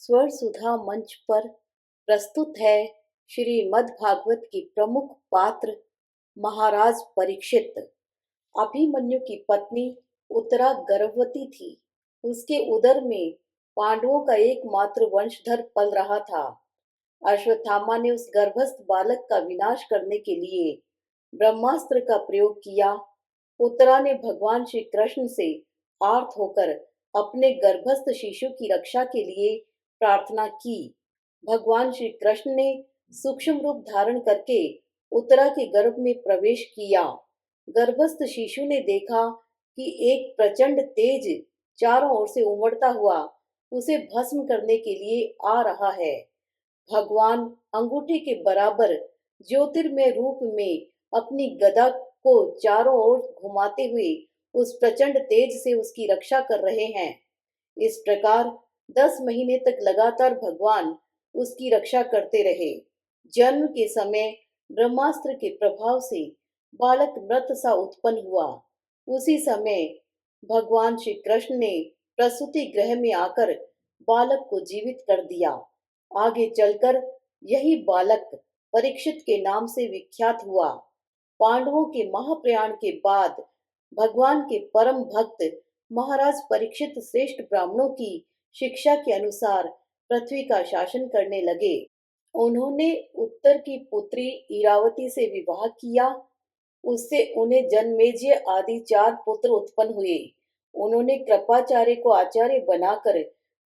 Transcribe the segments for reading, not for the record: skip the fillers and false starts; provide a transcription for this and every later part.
स्वर सुधा मंच पर प्रस्तुत है श्रीमद् भागवत की प्रमुख पात्र महाराज परीक्षित। अभिमन्यु की पत्नी उत्तरा गर्भवती थी। उसके उदर में पांडवों का एकमात्र वंशधर पल रहा था। अश्वत्थामा ने उस गर्भस्थ बालक का विनाश करने के लिए ब्रह्मास्त्र का प्रयोग किया। उत्तरा ने भगवान श्री कृष्ण से आर्त होकर अपने गर्भस्थ शिशु की रक्षा के लिए प्रार्थना की। भगवान श्री कृष्ण ने सूक्ष्म रूप धारण करके उत्तरा के गर्भ में प्रवेश किया। गर्भस्थ शिशु ने देखा कि एक प्रचंड तेज चारों ओर से उमड़ता हुआ उसे भस्म करने के लिए आ रहा है। भगवान अंगूठे के बराबर ज्योतिर्मय रूप में अपनी गदा को चारों ओर घुमाते हुए उस प्रचंड तेज से उसकी रक्षा कर रहे हैं। इस प्रकार 10 महीने तक लगातार भगवान उसकी रक्षा करते रहे। जन्म के समय ब्रह्मास्त्र के प्रभाव से बालक मृत सा उत्पन्न हुआ। उसी समय भगवान श्री कृष्ण ने प्रसूति गृह में आकर बालक को जीवित कर दिया। आगे चलकर यही बालक परीक्षित के नाम से विख्यात हुआ। पांडवों के महाप्रयाण के बाद भगवान के परम भक्त महाराज परीक्षित श्रेष्ठ ब्राह्मणों की शिक्षा के अनुसार पृथ्वी का शासन करने लगे। उन्होंने उत्तर की पुत्री इरावती से विवाह किया। उससे उन्हें जन्मेजय आदि 4 पुत्र उत्पन्न हुए। उन्होंने कृपाचार्य को आचार्य बनाकर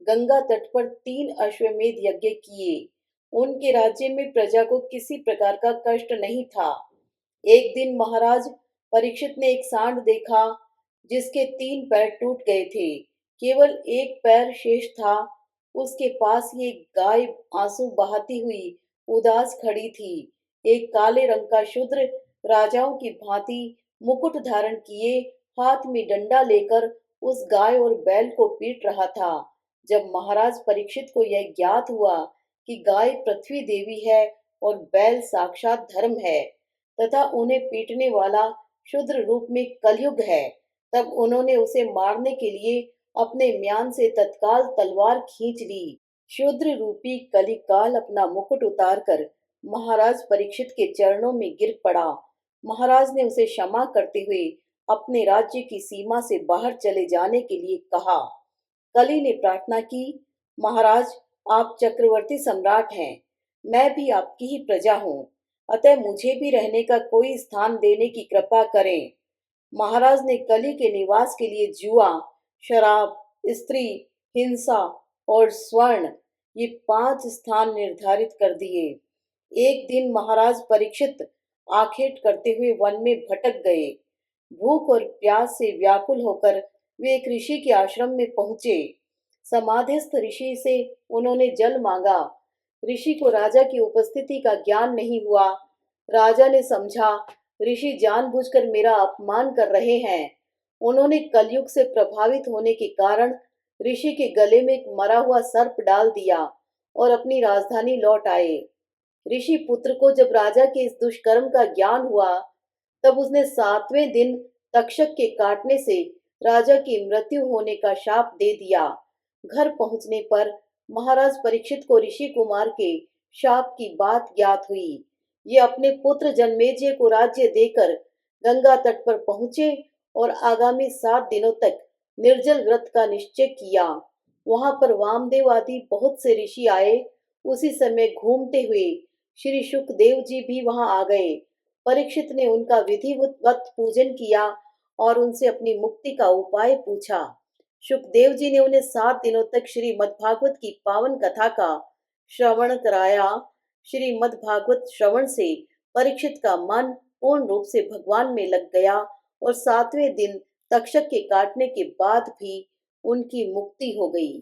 गंगा तट पर 3 अश्वमेध यज्ञ किए। उनके राज्य में प्रजा को किसी प्रकार का कष्ट नहीं था। एक दिन महाराज परीक्षित ने एक सांड देखा जिसके 3 पैर टूट गए थे, केवल एक पैर शेष था। उसके पास ही एक गाय आंसू बहाती हुई उदास खड़ी थी। एक काले रंग का शूद्र राजाओं की भांति मुकुट धारण किए हाथ में डंडा लेकर उस गाय और बैल को पीट रहा था। जब महाराज परीक्षित को यह ज्ञात हुआ कि गाय पृथ्वी देवी है और बैल साक्षात धर्म है तथा उन्हें पीटने वाला शूद्र रूप में कलयुग है, तब उन्होंने उसे मारने के लिए अपने म्यान से तत्काल तलवार खींच ली। शूद्र रूपी कलिकाल अपना मुकुट उतारकर महाराज परीक्षित के चरणों में गिर पड़ा। महाराज ने उसे क्षमा करते हुए अपने राज्य की सीमा से बाहर चले जाने के लिए कहा। कलि ने प्रार्थना की, महाराज आप चक्रवर्ती सम्राट हैं, मैं भी आपकी ही प्रजा हूँ, अतः मुझे भी रहने का कोई स्थान देने की कृपा करें। महाराज ने कलि के निवास के लिए जुआ, शराब, स्त्री, हिंसा और स्वर्ण ये 5 स्थान निर्धारित कर दिए। एक दिन महाराज परीक्षित आखेट करते हुए वन में भटक गए। भूख और प्यास से व्याकुल होकर वे एक ऋषि के आश्रम में पहुंचे। समाधिस्थ ऋषि से उन्होंने जल मांगा। ऋषि को राजा की उपस्थिति का ज्ञान नहीं हुआ। राजा ने समझा ऋषि जानबूझकर मेरा अपमान कर रहे हैं। उन्होंने कलयुग से प्रभावित होने के कारण ऋषि के गले में एक मरा हुआ सर्प डाल दिया और अपनी राजधानी लौट आए। ऋषि पुत्र को जब राजा के इस दुष्कर्म का ज्ञान हुआ तब उसने 7वें दिन तक्षक के काटने से राजा की मृत्यु होने का शाप दे दिया। घर पहुंचने पर महाराज परीक्षित को ऋषि कुमार के शाप की बात ज्ञात हुई। ये अपने पुत्र जन्मेजय को राज्य देकर गंगा तट पर पहुंचे और आगामी 7 दिनों तक निर्जल व्रत का निश्चय किया। वहां पर वामदेव आदि बहुत से ऋषि आए। उसी समय घूमते हुए श्री शुकदेव जी भी वहां आ गए। परीक्षित ने उनका विधिवत पूजन किया और उनसे अपनी मुक्ति का उपाय पूछा। शुकदेव जी ने उन्हें 7 दिनों तक श्रीमद्भागवत की पावन कथा का श्रवण कराया। श्रीमद्भागवत श्रवण से परीक्षित का मन पूर्ण रूप से भगवान में लग गया और 7वें दिन तक्षक के काटने के बाद भी उनकी मुक्ति हो गई।